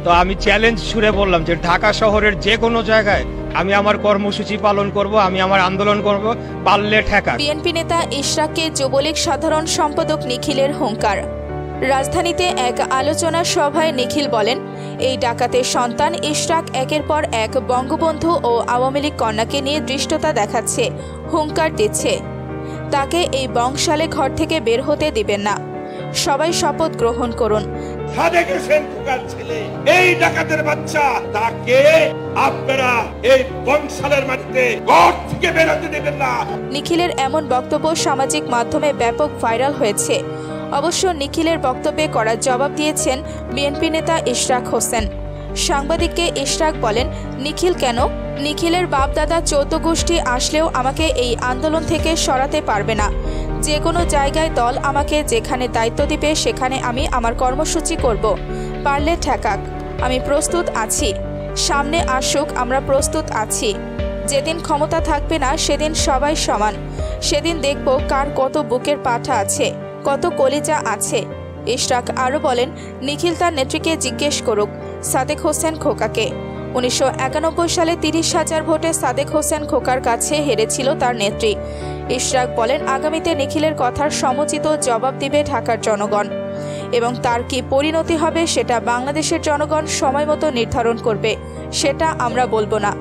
তো আমি চ্যালেঞ্জ ছুড়ে বললাম যে ঢাকা শহরের যে কোনো জায়গায় আমি আমার কর্মসূচি পালন করব, আমি আমার আন্দোলন করব, পারলে ঠেকা। বিএনপি নেতা ইশরাককে যুবলীগ সাধারণ সম্পাদক নিখিলের হুঙ্কার। রাজধানীতে এক আলোচনা সভায় নিখিল বলেন, এই ডাকাতের সন্তান ইশরাক একের পর এক বঙ্গবন্ধু ও আওয়ামী লীগ কন্যাকে নিয়ে ধৃষ্টতা দেখাচ্ছে, হুঙ্কার দিচ্ছে। তাকে এই বংশালে ঘর থেকে বের হতে দিবেন না। সবাই শপথ গ্রহণ করুন। সাদেক হোসেন খোকার ছেলে এই ডাকাতের বাচ্চা, তাকে আপনারা এই বংশালের মাটিতে ঘর থেকে বের হতে দেবেন না। নিখিলের এমন বক্তব্য সামাজিক মাধ্যমে ব্যাপক ভাইরাল হয়েছে। অবশ্য নিখিলের বক্তব্যে কড়া জবাব দিয়েছেন বিএনপি নেতা ইশরাক হোসেন। সাংবাদিককে ইশরাক বলেন, নিখিল কেন? নিখিলের বাপদাদা 14 গোষ্ঠী আসলেও আমাকে এই আন্দোলন থেকে সরাতে পারবে না। যে কোনো জায়গায় দল আমাকে যেখানে দায়িত্ব দিবে সেখানে আমি আমার কর্মসূচি করব। পারলে ঠেকাক, আমি প্রস্তুত আছি। সামনে আসুক, আমরা প্রস্তুত আছি। যেদিন ক্ষমতা থাকবে না সেদিন সবাই সমান। সেদিন দেখব কার কত বুকের পাঠা আছে, কত কলিজা আছে। ইশরাক আরও বলেন, নিখিল তার নেত্রীকে জিজ্ঞেস করুক সাদেক হোসেন খোকাকে। 1991 সালে 30,000 ভোটে সাদেক হোসেন খোকার কাছে হেরেছিল তার নেত্রী। ইশরাক বলেন, আগামীতে নিখিলের কথার সমুচিত জবাব দিবে ঢাকার জনগণ এবং তার কি পরিণতি হবে সেটা বাংলাদেশের জনগণ সময়মতো নির্ধারণ করবে, সেটা আমরা বলবো না।